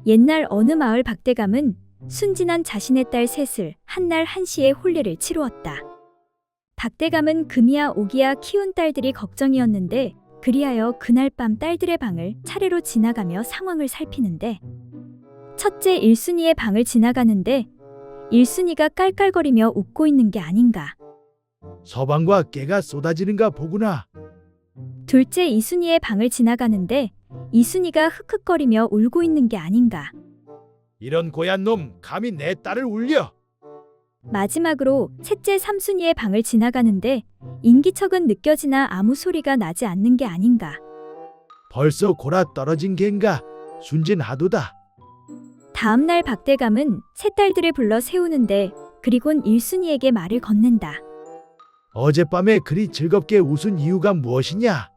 옛날 어느 마을 박대감은 순진한 자신의 딸 셋을 한날 한시에 혼례를 치루었다. 박대감은 금이야 오기야 키운 딸들이 걱정이었는데 그리하여 그날 밤 딸들의 방을 차례로 지나가며 상황을 살피는데 첫째 일순이의 방을 지나가는데 일순이가 깔깔거리며 웃고 있는 게 아닌가. 서방과 깨가 쏟아지는가 보구나. 둘째 이순이의 방을 지나가는데 이순이가 흑흑거리며 울고 있는 게 아닌가. 이런 고얀 놈 감히 내 딸을 울려. 마지막으로 셋째 삼순이의 방을 지나가는데 인기척은 느껴지나 아무 소리가 나지 않는 게 아닌가. 벌써 골아 떨어진 겐가. 순진하도다. 다음날 박대감은 세 딸들을 불러 세우는데 그리곤 일순이에게 말을 건넨다. 어젯밤에 그리 즐겁게 웃은 이유가 무엇이냐?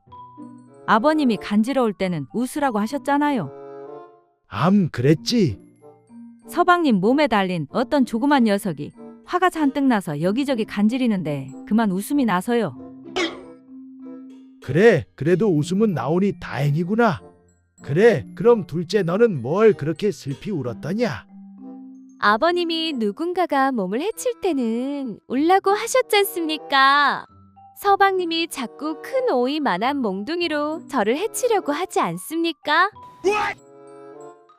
아버님이 간지러울 때는 웃으라고 하셨잖아요. 그랬지. 서방님 몸에 달린 어떤 조그만 녀석이 화가 잔뜩 나서 여기저기 간지리는데 그만 웃음이 나서요. 그래, 그래도 웃음은 나오니 다행이구나. 그래, 그럼 둘째 너는 뭘 그렇게 슬피 울었더냐? 아버님이 누군가가 몸을 해칠 때는 울라고 하셨잖습니까? 서방님이 자꾸 큰 오이만한 몽둥이로 저를 해치려고 하지 않습니까?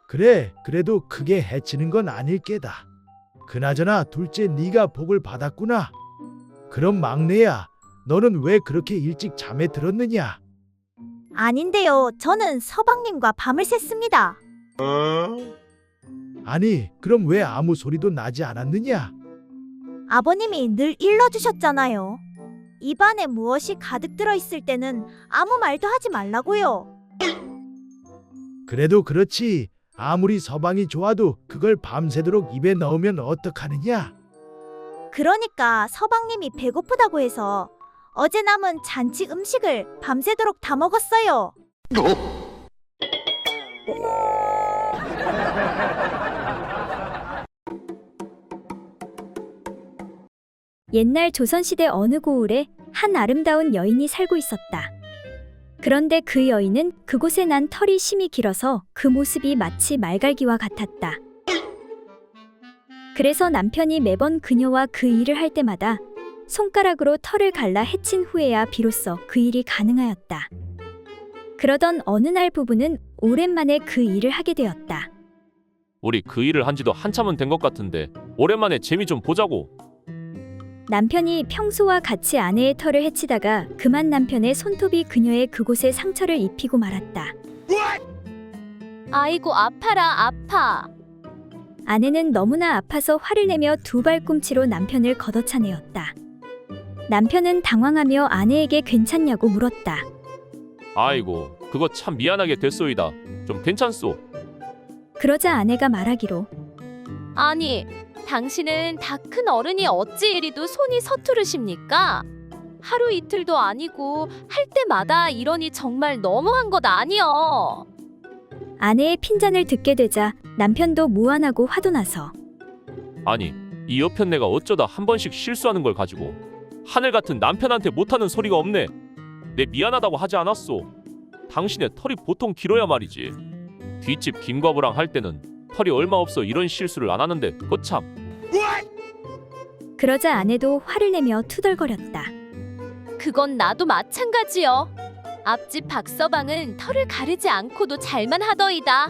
그래, 그래도 크게 해치는 건 아닐 게다. 그나저나 둘째 네가 복을 받았구나. 그럼 막내야, 너는 왜 그렇게 일찍 잠에 들었느냐? 아닌데요. 저는 서방님과 밤을 샜습니다. 아니, 그럼 왜 아무 소리도 나지 않았느냐? 아버님이 늘 일러주셨잖아요. 입안에 무엇이 가득 들어있을 때는 아무 말도 하지 말라고요. 그래도 그렇지. 아무리 서방이 좋아도 그걸 밤새도록 입에 넣으면 어떡하느냐? 그러니까 서방님이 배고프다고 해서 어제 남은 잔치 음식을 밤새도록 다 먹었어요. 옛날 조선시대 어느 고을에 한 아름다운 여인이 살고 있었다. 그런데 그 여인은 그곳에 난 털이 심이 길어서 그 모습이 마치 말갈기와 같았다. 그래서 남편이 매번 그녀와 그 일을 할 때마다 손가락으로 털을 갈라 해친 후에야 비로소 그 일이 가능하였다. 그러던 어느 날 부부는 오랜만에 그 일을 하게 되었다. 우리 그 일을 한 지도 한참은 된 것 같은데 오랜만에 재미 좀 보자고. 남편이 평소와 같이 아내의 털을 해치다가 그만 남편의 손톱이 그녀의 그곳에 상처를 입히고 말았다. 아이고 아파라 아파. 아내는 너무나 아파서 화를 내며 두 발꿈치로 남편을 걷어차내었다. 남편은 당황하며 아내에게 괜찮냐고 물었다. 아이고, 그거 참 미안하게 됐소이다. 좀 괜찮소? 그러자 아내가 말하기로 아니 당신은 다 큰 어른이 어찌 이리도 손이 서투르십니까? 하루 이틀도 아니고 할 때마다 이러니 정말 너무한 것 아니여. 아내의 핀잔을 듣게 되자 남편도 무안하고 화도 나서 아니, 이 여편 내가 어쩌다 한 번씩 실수하는 걸 가지고 하늘 같은 남편한테 못하는 소리가 없네. 내 미안하다고 하지 않았소. 당신의 털이 보통 길어야 말이지. 뒷집 김과부랑 할 때는 털이 얼마 없어 이런 실수를 안 하는데 거참. 그러자 아내도 화를 내며 투덜거렸다. 그건 나도 마찬가지여. 앞집 박서방은 털을 가르지 않고도 잘만 하더이다.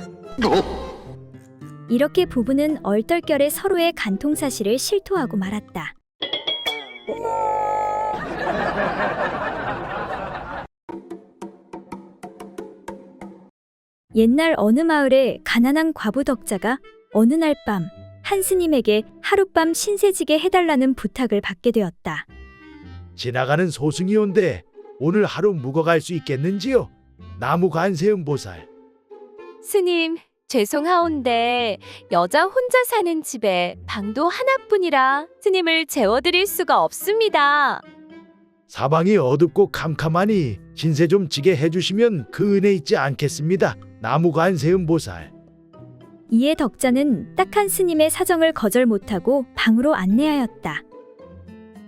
이렇게 부부는 얼떨결에 서로의 간통 사실을 실토하고 말았다. 옛날 어느 마을에 가난한 과부 덕자가 어느 날 밤 한 스님에게 하룻밤 신세지게 해달라는 부탁을 받게 되었다. 지나가는 소승이 온대. 오늘 하루 묵어갈 수 있겠는지요? 나무 관세음 보살. 스님, 죄송하온데 여자 혼자 사는 집에 방도 하나뿐이라 스님을 재워드릴 수가 없습니다. 사방이 어둡고 캄캄하니 신세 좀 지게 해주시면 그 은혜 잊지 않겠습니다. 나무 관세음 보살. 이에 덕자는 딱한 스님의 사정을 거절 못하고 방으로 안내하였다.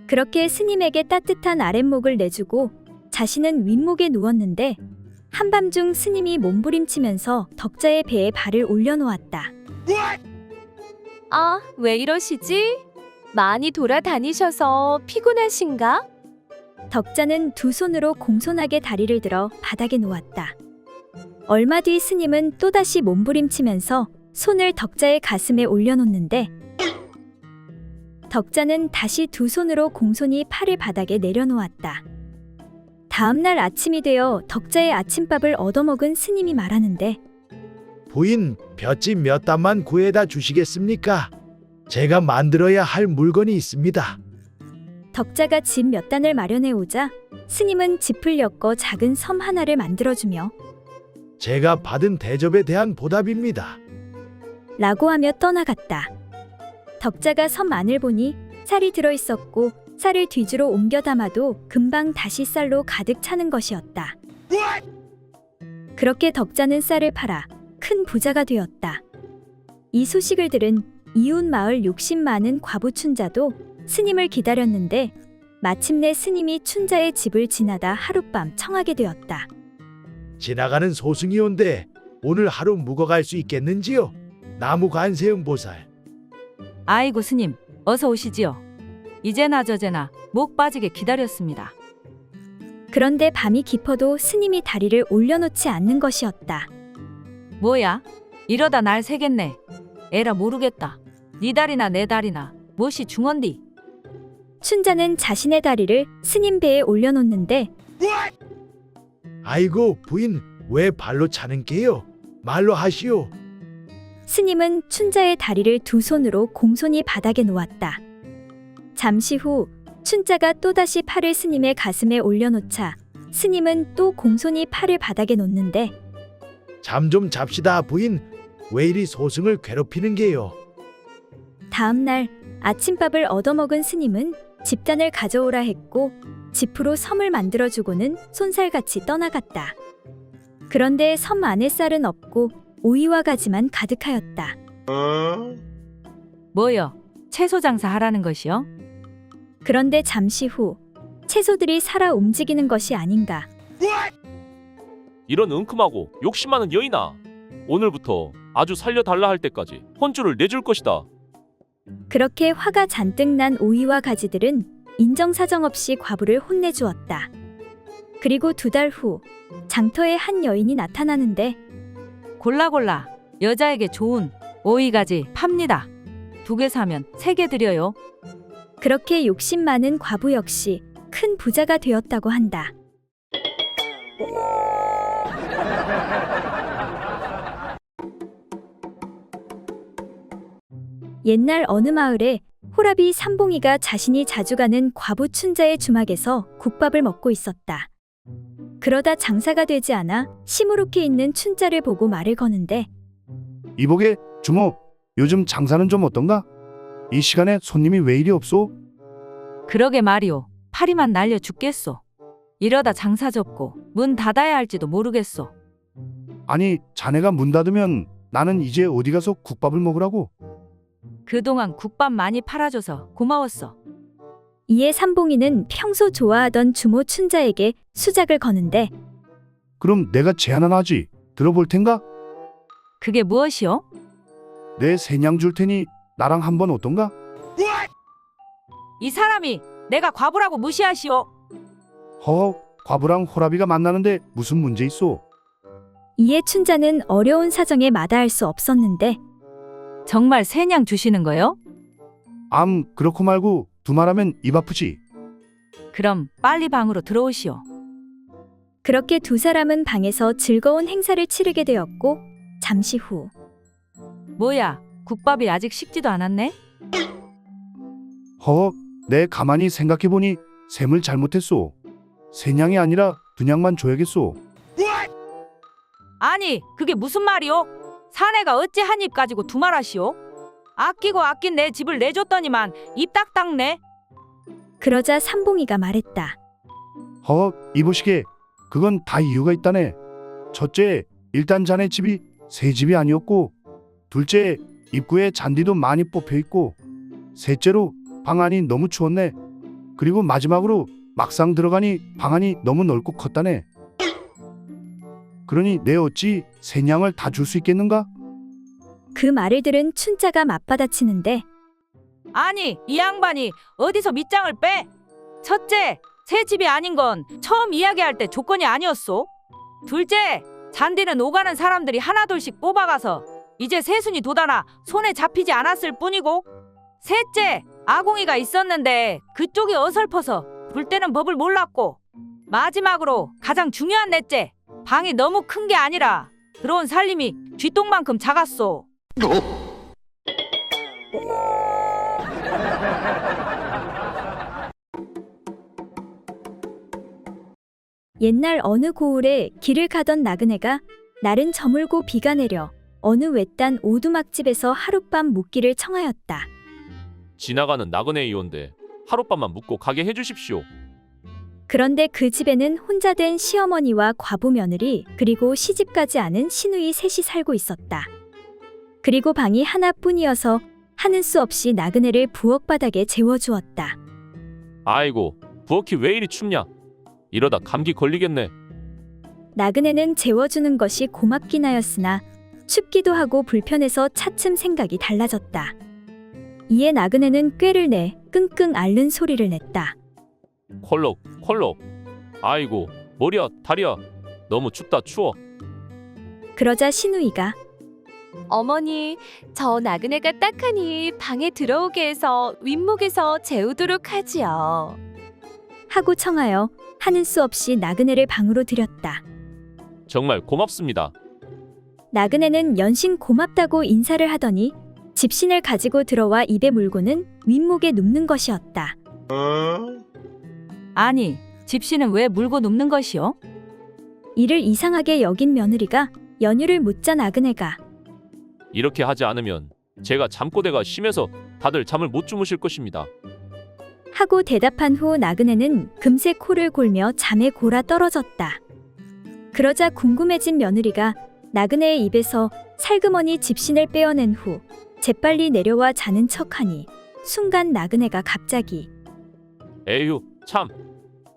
그렇게 스님에게 따뜻한 아랫목을 내주고 자신은 윗목에 누웠는데 한밤중 스님이 몸부림치면서 덕자의 배에 발을 올려놓았다. 아, 왜 이러시지? 많이 돌아다니셔서 피곤하신가? 덕자는 두 손으로 공손하게 다리를 들어 바닥에 놓았다. 얼마 뒤 스님은 또다시 몸부림치면서 손을 덕자의 가슴에 올려놓는데 덕자는 다시 두 손으로 공손히 팔을 바닥에 내려놓았다. 다음 날 아침이 되어 덕자의 아침밥을 얻어먹은 스님이 말하는데 부인, 볏짚 몇 단만 구해다 주시겠습니까? 제가 만들어야 할 물건이 있습니다. 덕자가 집 몇 단을 마련해 오자 스님은 짚을 엮어 작은 섬 하나를 만들어주며 제가 받은 대접에 대한 보답입니다. 라고 하며 떠나갔다. 덕자가 섬 안을 보니 쌀이 들어있었고 쌀을 뒤주로 옮겨 담아도 금방 다시 쌀로 가득 차는 것이었다. 그렇게 덕자는 쌀을 팔아 큰 부자가 되었다. 이 소식을 들은 이웃 마을 욕심 많은 과부 춘자도 스님을 기다렸는데 마침내 스님이 춘자의 집을 지나다 하룻밤 청하게 되었다. 지나가는 소승이 온데 오늘 하루 묵어갈 수 있겠는지요? 나무 관세음 보살. 아이고 스님, 어서 오시지요. 이제나 저제나 목 빠지게 기다렸습니다. 그런데 밤이 깊어도 스님이 다리를 올려놓지 않는 것이었다. 뭐야? 이러다 날 새겠네. 에라 모르겠다. 네 다리나 내 다리나 무엇이 중헌디? 춘자는 자신의 다리를 스님 배에 올려놓는데 아이고 부인, 왜 발로 차는 게요? 말로 하시오. 스님은 춘자의 다리를 두 손으로 공손히 바닥에 놓았다. 잠시 후 춘자가 또다시 팔을 스님의 가슴에 올려놓자 스님은 또 공손히 팔을 바닥에 놓는데 잠 좀 잡시다 부인. 왜 이리 소승을 괴롭히는 게요? 다음 날 아침밥을 얻어먹은 스님은 집단을 가져오라 했고 짚으로 섬을 만들어주고는 손살같이 떠나갔다. 그런데 섬 안에 쌀은 없고 오이와 가지만 가득하였다. 뭐여? 채소 장사 하라는 것이요? 그런데 잠시 후 채소들이 살아 움직이는 것이 아닌가. 이런 은큼하고 욕심 많은 여인아. 오늘부터 아주 살려달라 할 때까지 혼주를 내줄 것이다. 그렇게 화가 잔뜩 난 오이와 가지들은 인정사정 없이 과부를 혼내주었다. 그리고 두 달 후 장터에 한 여인이 나타나는데 골라 여자에게 좋은 오이가지 팝니다. 2개 사면 3개 드려요. 그렇게 욕심 많은 과부 역시 큰 부자가 되었다고 한다. 옛날 어느 마을에 호라비 삼봉이가 자신이 자주 가는 과부 춘자의 주막에서 국밥을 먹고 있었다. 그러다 장사가 되지 않아 시무룩해 있는 춘자를 보고 말을 거는데 이보게 주모, 요즘 장사는 좀 어떤가? 이 시간에 손님이 왜 이리 없소? 그러게 말이오. 파리만 날려 죽겠소. 이러다 장사 접고 문 닫아야 할지도 모르겠소. 아니, 자네가 문 닫으면 나는 이제 어디 가서 국밥을 먹으라고? 그동안 국밥 많이 팔아줘서 고마웠어. 이에 삼봉이는 평소 좋아하던 주모 춘자에게 수작을 거는데 그럼 내가 제안 하나 하지. 들어볼 텐가? 그게 무엇이오? 내 새냥 줄 테니 나랑 한번 어떤가? 이 사람이 내가 과부라고 무시하시오. 허, 과부랑 호라비가 만나는데 무슨 문제 있소? 이에 춘자는 어려운 사정에 마다할 수 없었는데 정말 새냥 주시는 거요? 그렇고 말고 두말하면 입 아프지. 그럼 빨리 방으로 들어오시오. 그렇게 두 사람은 방에서 즐거운 행사를 치르게 되었고 잠시 후 뭐야, 국밥이 아직 식지도 않았네? 허, 내 가만히 생각해보니 셈을 잘못했소. 새냥이 아니라 두냥만 줘야겠소. 아니, 그게 무슨 말이오? 사내가 어찌 한 입 가지고 두말하시오? 아끼고 아낀 내 집을 내줬더니만 입 딱딱네. 그러자 삼봉이가 말했다. 허, 이보시게. 그건 다 이유가 있다네. 첫째, 일단 자네 집이 새 집이 아니었고, 둘째, 입구에 잔디도 많이 뽑혀 있고, 셋째로 방 안이 너무 추웠네. 그리고 마지막으로 막상 들어가니 방 안이 너무 넓고 컸다네. 그러니 내 어찌 새냥을 다 줄 수 있겠는가? 그 말을 들은 춘자가 맞받아치는데 아니, 이 양반이 어디서 밑장을 빼? 첫째, 새 집이 아닌 건 처음 이야기할 때 조건이 아니었소. 둘째, 잔디는 오가는 사람들이 하나둘씩 뽑아가서 이제 새순이 돋아나 손에 잡히지 않았을 뿐이고, 셋째, 아궁이가 있었는데 그쪽이 어설퍼서 불 때는 법을 몰랐고, 마지막으로 가장 중요한 넷째, 방이 너무 큰 게 아니라 들어온 살림이 쥐똥만큼 작았소. 옛날 어느 고을에 길을 가던 나그네가 날은 저물고 비가 내려 어느 외딴 오두막집에서 하룻밤 묵기를 청하였다. 지나가는 나그네이온데 하룻밤만 묵고 가게 해주십시오. 그런데 그 집에는 혼자 된 시어머니와 과부 며느리 그리고 시집가지 않은 시누이 셋이 살고 있었다. 그리고 방이 하나뿐이어서 하는 수 없이 나그네를 부엌바닥에 재워주었다. 아이고, 부엌이 왜 이리 춥냐? 이러다 감기 걸리겠네. 나그네는 재워주는 것이 고맙긴 하였으나 춥기도 하고 불편해서 차츰 생각이 달라졌다. 이에 나그네는 꾀를 내 끙끙 앓는 소리를 냈다. 콜록 콜록. 아이고, 머리야 다리야. 너무 춥다 추워. 그러자 시누이가 어머니, 저 나그네가 딱하니 방에 들어오게 해서 윗목에서 재우도록 하지요. 하고 청하여 하는 수 없이 나그네를 방으로 들였다. 정말 고맙습니다. 나그네는 연신 고맙다고 인사를 하더니 집신을 가지고 들어와 입에 물고는 윗목에 눕는 것이었다. 아니, 집시는 왜 물고 눕는 것이요? 이를 이상하게 여긴 며느리가 연유를 묻자 나그네가 이렇게 하지 않으면 제가 잠꼬대가 심해서 다들 잠을 못 주무실 것입니다. 하고 대답한 후 나그네는 금세 코를 골며 잠에 골아 떨어졌다. 그러자 궁금해진 며느리가 나그네의 입에서 살그머니 집신을 빼어낸 후 재빨리 내려와 자는 척하니 순간 나그네가 갑자기 에휴, 참.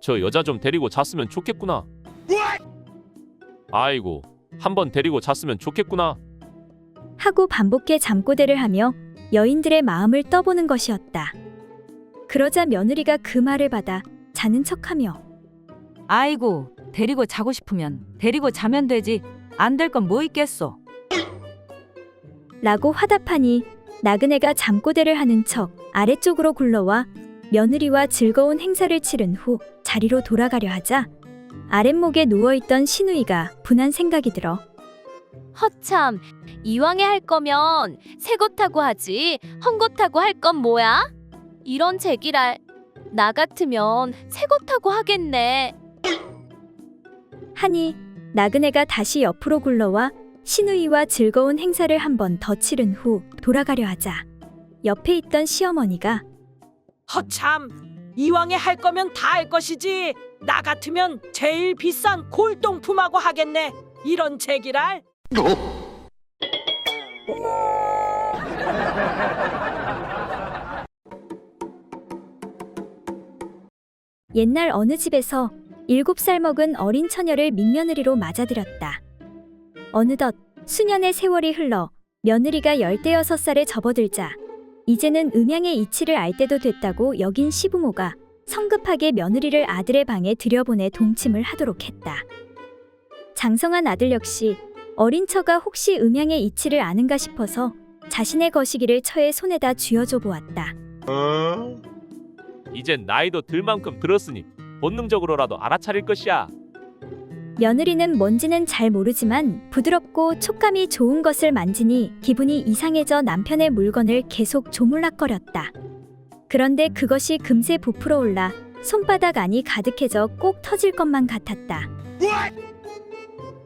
저 여자 좀 데리고 잤으면 좋겠구나. 아이고, 한번 데리고 잤으면 좋겠구나. 하고 반복해 잠꼬대를 하며 여인들의 마음을 떠보는 것이었다. 그러자 며느리가 그 말을 받아 자는 척하며 아이고, 데리고 자고 싶으면 데리고 자면 되지. 안 될 건 뭐 있겠소. 라고 화답하니 나그네가 잠꼬대를 하는 척 아래쪽으로 굴러와 며느리와 즐거운 행사를 치른 후 자리로 돌아가려 하자 아랫목에 누워있던 시누이가 분한 생각이 들어 허참, 이왕에 할 거면 새 것하고 하지 헝 것하고 할 건 뭐야? 이런 제기랄. 나 같으면 새 것하고 하겠네. 하니 나그네가 다시 옆으로 굴러와 시누이와 즐거운 행사를 한 번 더 치른 후 돌아가려 하자 옆에 있던 시어머니가 허참, 이왕에 할 거면 다 할 것이지. 나 같으면 제일 비싼 골동품하고 하겠네. 이런 제기랄. 옛날 어느 집에서 7살 먹은 어린 처녀를 맏며느리로 맞아들였다. 어느덧 수년의 세월이 흘러 며느리가 16살에 접어들자 이제는 음양의 이치를 알 때도 됐다고 여긴 시부모가 성급하게 며느리를 아들의 방에 들여보내 동침을 하도록 했다. 장성한 아들 역시 어린 처가 혹시 음양의 이치를 아는가 싶어서 자신의 거시기를 처의 손에다 쥐어줘 보았다. 이젠 나이도 들 만큼 들었으니 본능적으로라도 알아차릴 것이야. 며느리는 뭔지는 잘 모르지만 부드럽고 촉감이 좋은 것을 만지니 기분이 이상해져 남편의 물건을 계속 조물락거렸다. 그런데 그것이 금세 부풀어 올라 손바닥 안이 가득해져 꼭 터질 것만 같았다.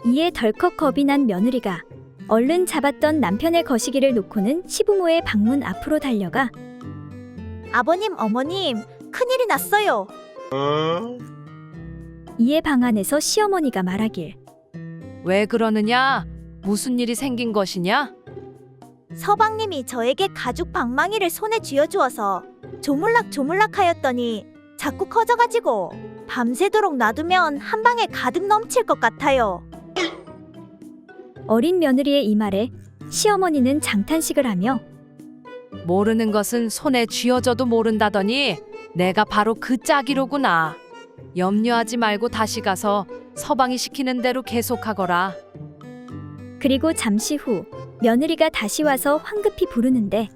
이에 덜컥 겁이 난 며느리가 얼른 잡았던 남편의 거시기를 놓고는 시부모의 방문 앞으로 달려가 아버님, 어머님, 큰일이 났어요. 이에 방 안에서 시어머니가 말하길 왜 그러느냐? 무슨 일이 생긴 것이냐? 서방님이 저에게 가죽 방망이를 손에 쥐어주어서 조물락조물락 하였더니 자꾸 커져가지고 밤새도록 놔두면 한 방에 가득 넘칠 것 같아요. 어린 며느리의 이 말에 시어머니는 장탄식을 하며 모르는 것은 손에 쥐어져도 모른다더니 내가 바로 그 짝이로구나. 염려하지 말고 다시 가서 서방이 시키는 대로 계속하거라. 그리고 잠시 후 며느리가 다시 와서 황급히 부르는데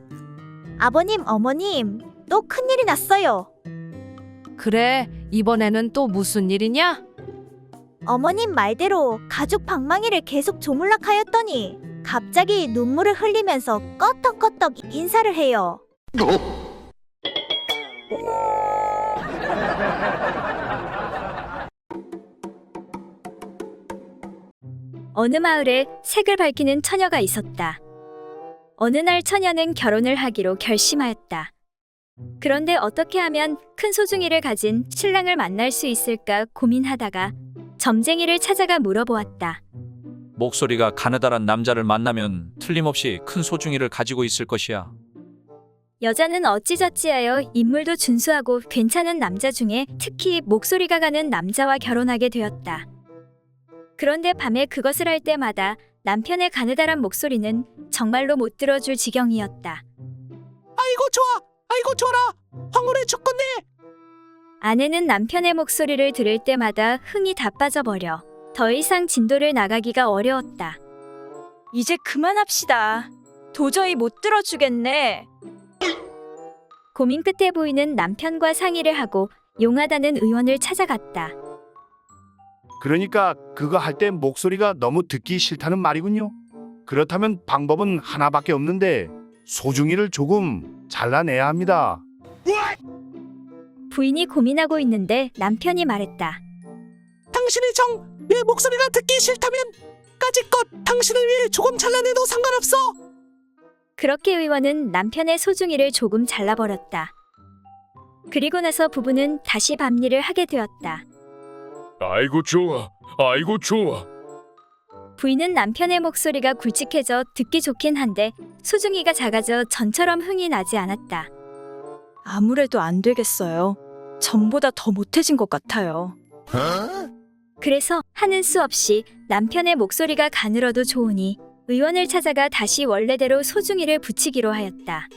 아버님, 어머님, 또 큰일이 났어요. 그래, 이번에는 또 무슨 일이냐? 어머님 말대로 가족 방망이를 계속 조물락하였더니 갑자기 눈물을 흘리면서 껐덕껐덕 인사를 해요. 어느 마을에 색을 밝히는 처녀가 있었다. 어느 날 처녀는 결혼을 하기로 결심하였다. 그런데 어떻게 하면 큰 소중이를 가진 신랑을 만날 수 있을까 고민하다가 점쟁이를 찾아가 물어보았다. 목소리가 가느다란 남자를 만나면 틀림없이 큰 소중이를 가지고 있을 것이야. 여자는 어찌저찌하여 인물도 준수하고 괜찮은 남자 중에 특히 목소리가 가는 남자와 결혼하게 되었다. 그런데 밤에 그것을 할 때마다 남편의 가느다란 목소리는 정말로 못 들어줄 지경이었다. 아이고 좋아, 아이고 좋아라, 황홀해 죽겠네. 아내는 남편의 목소리를 들을 때마다 흥이 다 빠져버려 더 이상 진도를 나가기가 어려웠다. 이제 그만합시다. 도저히 못 들어주겠네. 고민 끝에 보이는 남편과 상의를 하고 용하다는 의원을 찾아갔다. 그러니까 그거 할 때 목소리가 너무 듣기 싫다는 말이군요. 그렇다면 방법은 하나밖에 없는데 소중이를 조금 잘라내야 합니다. 부인이 고민하고 있는데 남편이 말했다. 당신의 정, 내 목소리가 듣기 싫다면 까짓것 당신을 위해 조금 잘라내도 상관없어. 그렇게 의원은 남편의 소중이를 조금 잘라버렸다. 그리고 나서 부부는 다시 밤일을 하게 되었다. 아이고 좋아, 아이고 좋아. 부인은 남편의 목소리가 굵직해져 듣기 좋긴 한데 소중이가 작아져 전처럼 흥이 나지 않았다. 아무래도 안 되겠어요. 전보다 더 못해진 것 같아요. 그래서 하는 수 없이 남편의 목소리가 가늘어도 좋으니 의원을 찾아가 다시 원래대로 소중이를 붙이기로 하였다.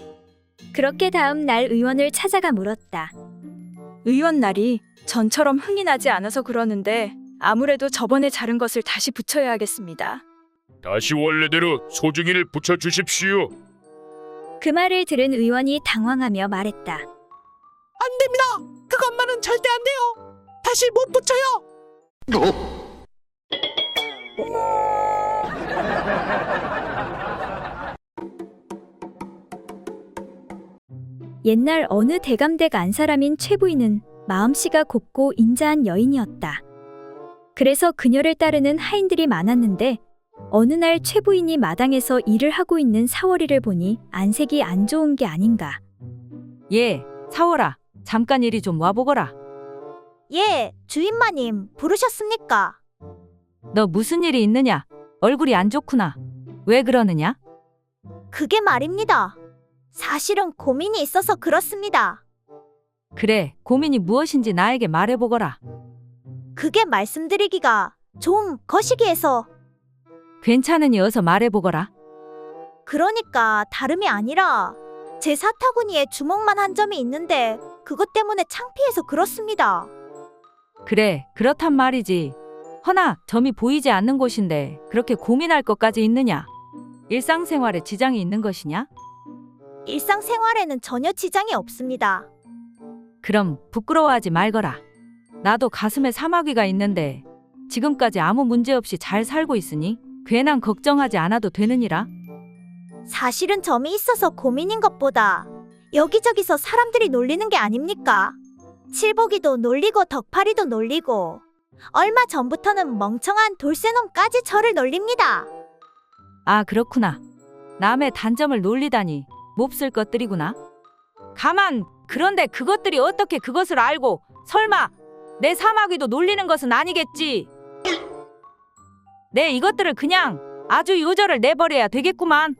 그렇게 다음 날 의원을 찾아가 물었다. 의원 날이 전처럼 흥이 나지 않아서 그러는데 아무래도 저번에 자른 것을 다시 붙여야 하겠습니다. 다시 원래대로 소중이를 붙여주십시오. 그 말을 들은 의원이 당황하며 말했다. 안 됩니다. 그것만은 절대 안 돼요. 다시 못 붙여요. 옛날 어느 대감댁 안사람인 최부인은 마음씨가 곱고 인자한 여인이었다. 그래서 그녀를 따르는 하인들이 많았는데 어느 날 최부인이 마당에서 일을 하고 있는 사월이를 보니 안색이 안 좋은 게 아닌가. 예, 사월아, 잠깐 이리 좀 와보거라. 예, 주인마님 부르셨습니까? 너 무슨 일이 있느냐? 얼굴이 안 좋구나. 왜 그러느냐? 그게 말입니다. 사실은 고민이 있어서 그렇습니다. 그래, 고민이 무엇인지 나에게 말해보거라. 그게 말씀드리기가 좀 거시기해서. 괜찮으니 어서 말해보거라. 그러니까 다름이 아니라 제 사타구니에 주먹만 한 점이 있는데 그것 때문에 창피해서 그렇습니다. 그래, 그렇단 말이지. 허나 점이 보이지 않는 곳인데 그렇게 고민할 것까지 있느냐? 일상생활에 지장이 있는 것이냐? 일상생활에는 전혀 지장이 없습니다. 그럼 부끄러워하지 말거라. 나도 가슴에 사마귀가 있는데 지금까지 아무 문제 없이 잘 살고 있으니 괜한 걱정하지 않아도 되느니라. 사실은 점이 있어서 고민인 것보다 여기저기서 사람들이 놀리는 게 아닙니까? 칠복이도 놀리고 덕파리도 놀리고 얼마 전부터는 멍청한 돌쇠놈까지 저를 놀립니다. 아, 그렇구나. 남의 단점을 놀리다니 몹쓸 것들이구나. 가만, 그런데 그것들이 어떻게 그것을 알고 설마 내 사마귀도 놀리는 것은 아니겠지? 내 이것들을 그냥 아주 요절을 내버려야 되겠구만.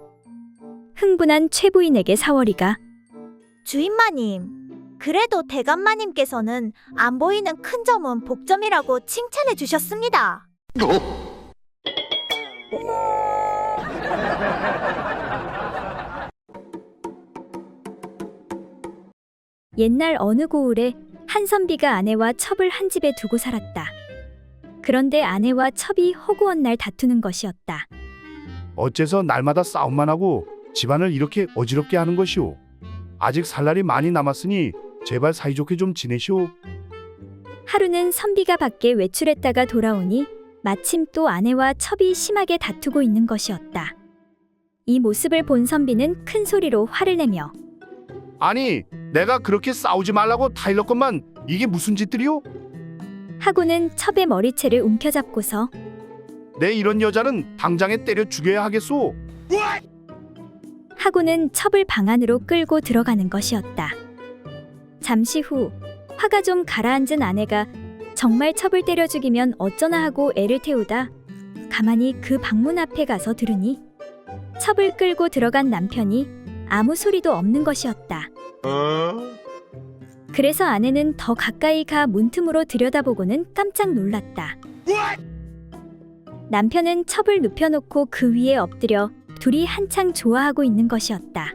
흥분한 최부인에게 사월이가 주인마님, 그래도 대감마님께서는 안 보이는 큰 점은 복점이라고 칭찬해 주셨습니다. 옛날 어느 고을에 한선비가 아내와 첩을 한 집에 두고 살았다. 그런데 아내와 첩이 허구한 날 다투는 것이었다. 어째서 날마다 싸움만 하고 집안을 이렇게 어지럽게 하는 것이오. 아직 살 날이 많이 남았으니 제발 사이좋게 좀 지내시오. 하루는 선비가 밖에 외출했다가 돌아오니 마침 또 아내와 첩이 심하게 다투고 있는 것이었다. 이 모습을 본 선비는 큰 소리로 화를 내며 아니, 내가 그렇게 싸우지 말라고 타일렀건만 이게 무슨 짓들이오? 하고는 첩의 머리채를 움켜잡고서 내 이런 여자는 당장에 때려 죽여야 하겠소. 하고는 첩을 방 안으로 끌고 들어가는 것이었다. 잠시 후 화가 좀 가라앉은 아내가 정말 첩을 때려 죽이면 어쩌나 하고 애를 태우다 가만히 그 방문 앞에 가서 들으니 첩을 끌고 들어간 남편이 아무 소리도 없는 것이었다. 그래서 아내는 더 가까이 가 문틈으로 들여다보고는 깜짝 놀랐다. 남편은 첩을 눕혀놓고 그 위에 엎드려 둘이 한창 좋아하고 있는 것이었다.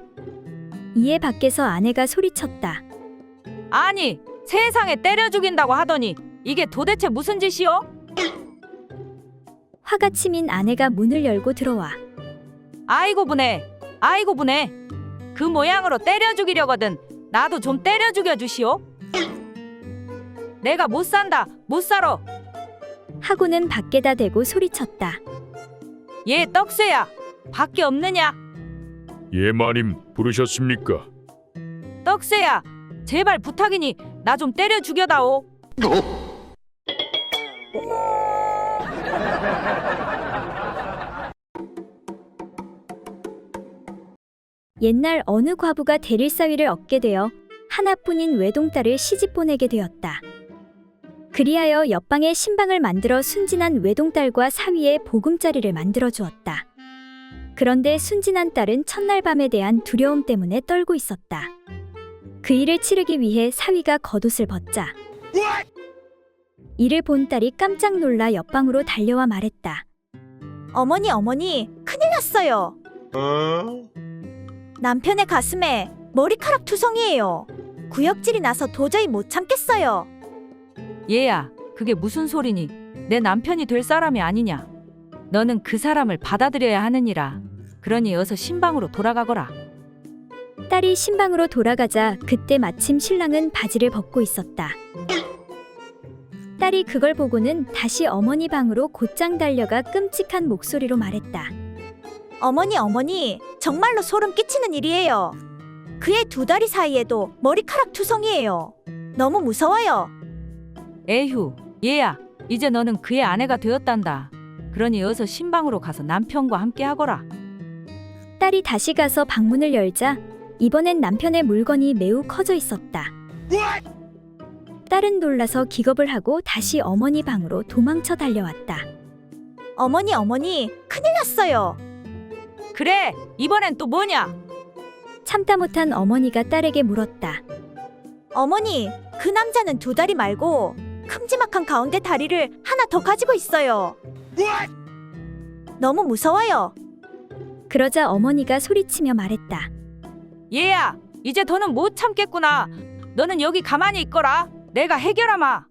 이에 밖에서 아내가 소리쳤다. 아니, 세상에 때려 죽인다고 하더니 이게 도대체 무슨 짓이오? 화가 치민 아내가 문을 열고 들어와 아이고 분해, 아이고 분해. 그 모양으로 때려 죽이려거든 나도 좀 때려 죽여 주시오. 내가 못 산다, 못 살아. 하고는 밖에다 대고 소리쳤다. 얘 떡새야, 밖에 없느냐? 예 마님 부르셨습니까? 떡새야, 제발 부탁이니 나 좀 때려 죽여다오. 옛날 어느 과부가 대릴사위를 얻게 되어 하나뿐인 외동딸을 시집 보내게 되었다. 그리하여 옆방에 신방을 만들어 순진한 외동딸과 사위의 보금자리를 만들어 주었다. 그런데 순진한 딸은 첫날 밤에 대한 두려움 때문에 떨고 있었다. 그 일을 치르기 위해 사위가 겉옷을 벗자 이를 본 딸이 깜짝 놀라 옆방으로 달려와 말했다. 어머니, 어머니, 큰일 났어요. 남편의 가슴에 머리카락 투성이에요. 구역질이 나서 도저히 못 참겠어요. 얘야, 그게 무슨 소리니? 내 남편이 될 사람이 아니냐? 너는 그 사람을 받아들여야 하느니라. 그러니 어서 신방으로 돌아가거라. 딸이 신방으로 돌아가자 그때 마침 신랑은 바지를 벗고 있었다. 딸이 그걸 보고는 다시 어머니 방으로 곧장 달려가 끔찍한 목소리로 말했다. 어머니, 어머니, 정말로 소름 끼치는 일이에요. 그의 두 다리 사이에도 머리카락 투성이에요. 너무 무서워요. 에휴, 얘야, 이제 너는 그의 아내가 되었단다. 그러니 어서 신방으로 가서 남편과 함께 하거라. 딸이 다시 가서 방문을 열자 이번엔 남편의 물건이 매우 커져 있었다. 딸은 놀라서 기겁을 하고 다시 어머니 방으로 도망쳐 달려왔다. 어머니, 어머니, 큰일 났어요. 그래, 이번엔 또 뭐냐? 참다 못한 어머니가 딸에게 물었다. 어머니, 그 남자는 두 다리 말고 큼지막한 가운데 다리를 하나 더 가지고 있어요. 너무 무서워요. 그러자 어머니가 소리치며 말했다. 얘야, 이제 더는 못 참겠구나. 너는 여기 가만히 있거라. 내가 해결하마.